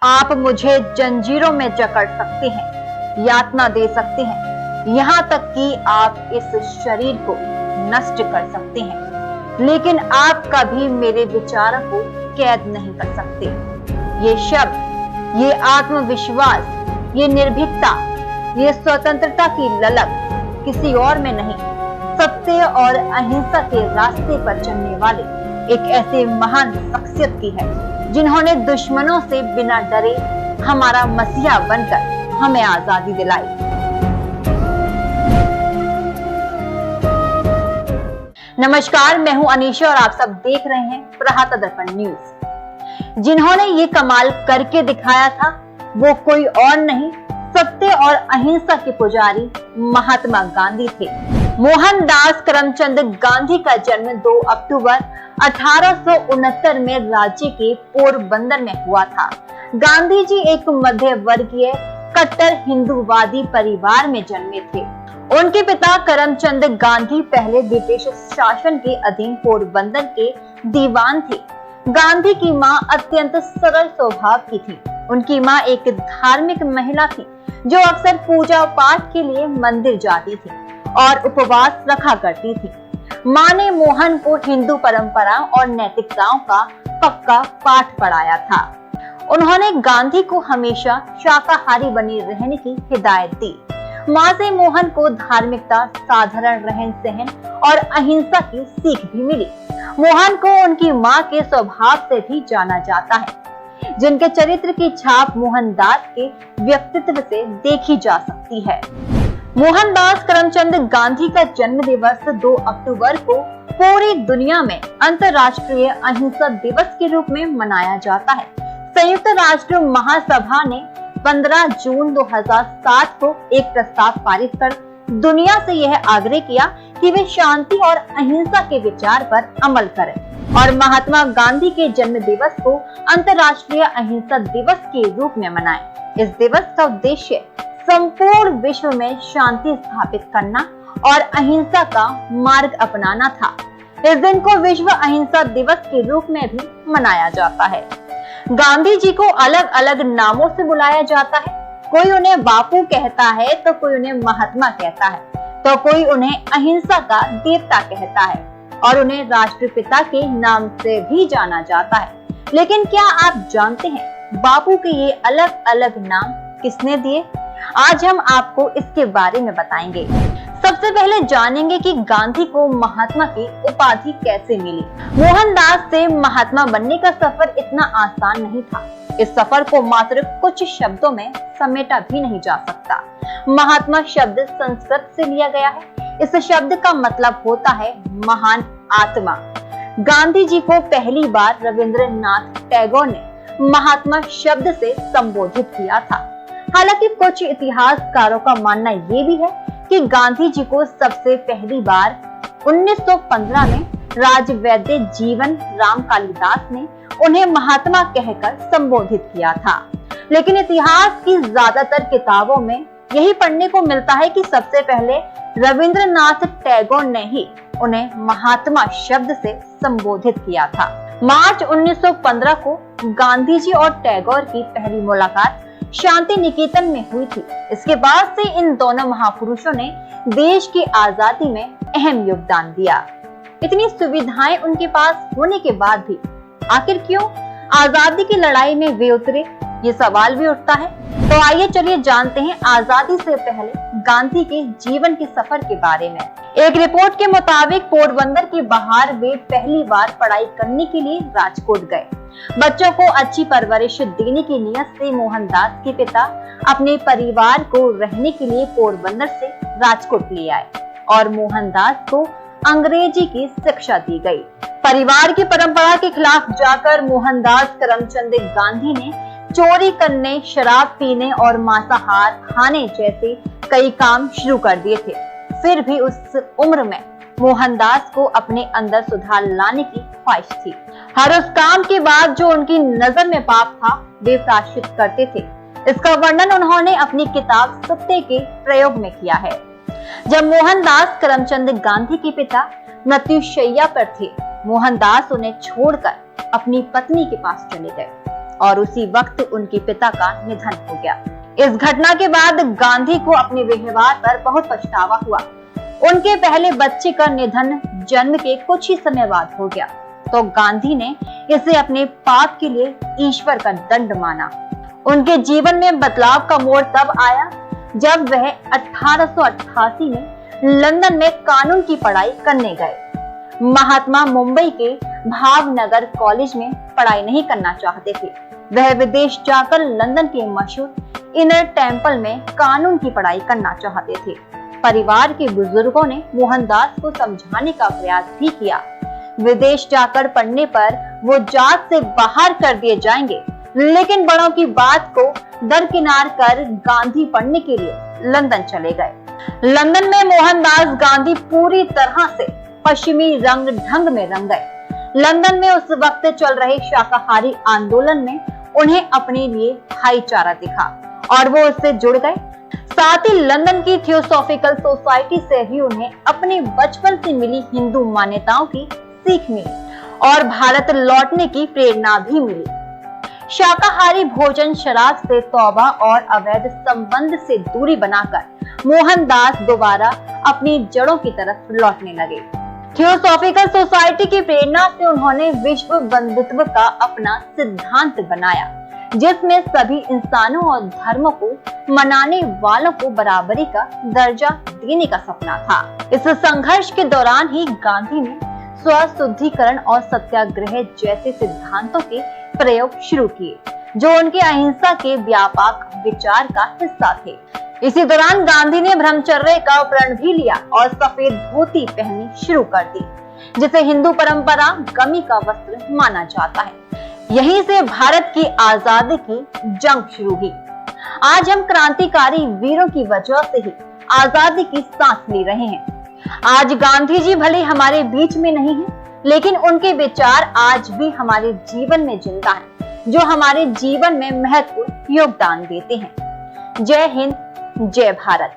आप मुझे जंजीरों में जकड़ सकते हैं, यातना दे सकते हैं, यहाँ तक कि आप इस शरीर को नष्ट कर सकते हैं, लेकिन आप कभी मेरे विचारों को कैद नहीं कर सकते। ये शब्द, ये आत्मविश्वास, ये निर्भीकता, ये स्वतंत्रता की ललक किसी और में नहीं, सत्य और अहिंसा के रास्ते पर चलने वाले एक ऐसे महान शख्सियत की है जिन्होंने दुश्मनों से बिना डरे हमारा मसीहा बनकर हमें आजादी दिलाई। नमस्कार, मैं हूं अनीशा और आप सब देख रहे हैं प्रहाता दर्पण न्यूज। जिन्होंने ये कमाल करके दिखाया था वो कोई और नहीं, सत्य और अहिंसा के पुजारी महात्मा गांधी थे। मोहनदास करमचंद गांधी का जन्म 2 अक्टूबर 1869 में राज्य के पोरबंदर में हुआ था। गांधी जी एक मध्य वर्गीय कट्टर हिंदूवादी परिवार में जन्मे थे। उनके पिता करमचंद गांधी पहले ब्रिटिश शासन के अधीन पोरबंदर के दीवान थे। गांधी की मां अत्यंत सरल स्वभाव की थी। उनकी मां एक धार्मिक महिला थी जो अक्सर पूजा पाठ के लिए मंदिर जाती थी और उपवास रखा करती थी। मां ने मोहन को हिंदू परंपरा और नैतिकताओं का पक्का पाठ पढ़ाया था। उन्होंने गांधी को हमेशा शाकाहारी बने रहने की हिदायत दी। मां से मोहन को धार्मिकता, साधारण रहन सहन और अहिंसा की सीख भी मिली। मोहन को उनकी मां के स्वभाव से भी जाना जाता है, जिनके चरित्र की छाप मोहनदास के व्यक्तित्व से देखी जा सकती है। मोहनदास करमचंद गांधी का जन्म दिवस 2 अक्टूबर को पूरी दुनिया में अंतर्राष्ट्रीय अहिंसा दिवस के रूप में मनाया जाता है। संयुक्त राष्ट्र महासभा ने 15 जून 2007 को एक प्रस्ताव पारित कर दुनिया से यह आग्रह किया कि वे शांति और अहिंसा के विचार पर अमल करें और महात्मा गांधी के जन्म दिवस को अंतर्राष्ट्रीय अहिंसा दिवस के रूप में मनाएं। इस दिवस का उद्देश्य संपूर्ण विश्व में शांति स्थापित करना और अहिंसा का मार्ग अपनाना था। इस दिन को विश्व अहिंसा दिवस के रूप में भी मनाया जाता है। गांधी जी को अलग अलग नामों से बुलाया जाता है। कोई उन्हें बापू कहता है तो कोई उन्हें महात्मा कहता है, तो कोई उन्हें अहिंसा का देवता कहता है और उन्हें राष्ट्रपिता के नाम से भी जाना जाता है। लेकिन क्या आप जानते हैं बापू के ये अलग अलग नाम किसने दिए? आज हम आपको इसके बारे में बताएंगे। सबसे पहले जानेंगे कि गांधी को महात्मा की उपाधि कैसे मिली। मोहनदास से महात्मा बनने का सफर इतना आसान नहीं था। इस सफर को मात्र कुछ शब्दों में समेटा भी नहीं जा सकता। महात्मा शब्द संस्कृत से लिया गया है। इस शब्द का मतलब होता है महान आत्मा। गांधी जी को पहली बार रविंद्रनाथ टैगोर ने महात्मा शब्द से संबोधित किया था। हालांकि कुछ इतिहासकारों का मानना ये भी है कि गांधी जी को सबसे पहली बार 1915 में राजवैद्य जीवन राम कालिदास ने उन्हें महात्मा कहकर संबोधित किया था। लेकिन इतिहास की ज्यादातर किताबों में यही पढ़ने को मिलता है कि सबसे पहले रविंद्रनाथ टैगोर ने ही उन्हें महात्मा शब्द से संबोधित किया था। मार्च 1915 को गांधी जी और टैगोर की पहली मुलाकात शांति निकेतन में हुई थी। इसके बाद से इन दोनों महापुरुषों ने देश की आजादी में अहम योगदान दिया। इतनी सुविधाएं उनके पास होने के बाद भी आखिर क्यों आजादी की लड़ाई में वे उतरे, ये सवाल भी उठता है। तो आइए चलिए जानते हैं आजादी से पहले गांधी के जीवन के सफर के बारे में। एक रिपोर्ट के मुताबिक पोरबंदर के बाहर वे पहली बार पढ़ाई करने के लिए राजकोट गए। बच्चों को अच्छी परवरिश देने की नियत से मोहनदास के पिता अपने परिवार को रहने के लिए पोरबंदर से राजकोट ले आए और मोहनदास को अंग्रेजी की शिक्षा दी गई। परिवार की परंपरा के खिलाफ जाकर मोहनदास करमचंद गांधी ने चोरी करने, शराब पीने और मांसाहार खाने जैसे कई काम शुरू कर दिए थे। फिर भी उस उम्र में मोहनदास को अपने अंदर सुधार लाने की ख्वाहिश थी। हर उस काम के बाद जो उनकी नजर में पाप था वे प्रायश्चित करते थे। इसका वर्णन उन्होंने अपनी किताब सत्य के प्रयोग में किया है। जब मोहनदास करमचंद गांधी के पिता मृत्युशैया पर थे, मोहनदास उन्हें छोड़कर अपनी पत्नी के पास चले गए। और उसी वक्त उनके पिता का निधन हो गया। इस घटना के बाद गांधी को अपने व्यवहार पर बहुत पछतावा हुआ। उनके पहले बच्चे का निधन जन्म के कुछ ही समय बाद हो गया, तो गांधी ने इसे अपने पाप के लिए ईश्वर का दंड माना। उनके जीवन में बदलाव का मोड़ तब आया जब वह 1888 में लंदन में कानून की पढ़ाई करने गए। महात्मा मुंबई के भावनगर कॉलेज में पढ़ाई नहीं करना चाहते थे। वह विदेश जाकर लंदन के मशहूर इनर टेम्पल में कानून की पढ़ाई करना चाहते थे। परिवार के बुजुर्गों ने मोहनदास को समझाने का प्रयास भी किया। विदेश जाकर पढ़ने पर वो जात से बाहर कर दिए जाएंगे, लेकिन बड़ों की बात को दरकिनार कर गांधी पढ़ने के लिए लंदन चले गए। लंदन में मोहनदास गांधी पूरी तरह से पश्चिमी रंग ढंग में रंग गए। लंदन में उस वक्त चल रहे शाकाहारी आंदोलन में उन्हें अपने लिए भाईचारा दिखा और वो उससे जुड़ गए। साथ ही लंदन की थियोसॉफिकल सोसाइटी से भी उन्हें अपने बचपन से मिली हिंदू मान्यताओं की सीख मिली और भारत लौटने की प्रेरणा भी मिली। शाकाहारी भोजन, शराब से तौबा और अवैध संबंध से दूरी बनाकर मोहनदास दोबारा अपनी जड़ों की तरफ लौटने लगे। थियोसॉफिकल सोसाइटी की प्रेरणा से उन्होंने विश्व बंधुत्व का अपना सिद्धांत बनाया, जिसमें सभी इंसानों और धर्मों को मनाने वालों को बराबरी का दर्जा देने का सपना था। इस संघर्ष के दौरान ही गांधी ने स्वशुद्धिकरण और सत्याग्रह जैसे सिद्धांतों के प्रयोग शुरू किए, जो उनके अहिंसा के व्यापक विचार का हिस्सा थे। इसी दौरान गांधी ने ब्रह्मचर्य का प्रण भी लिया और सफेद धोती पहननी शुरू कर दी, जिसे हिंदू परंपरा गमी का वस्त्र माना जाता है। यहीं से भारत की आजादी की जंग शुरू हुई। आज हम क्रांतिकारी वीरों की वजह से ही आजादी की सांस ले रहे हैं। आज गांधी जी भले हमारे बीच में नहीं हैं, लेकिन उनके विचार आज भी हमारे जीवन में जिंदा हैं, जो हमारे जीवन में महत्वपूर्ण योगदान देते हैं। जय हिंद, जय भारत।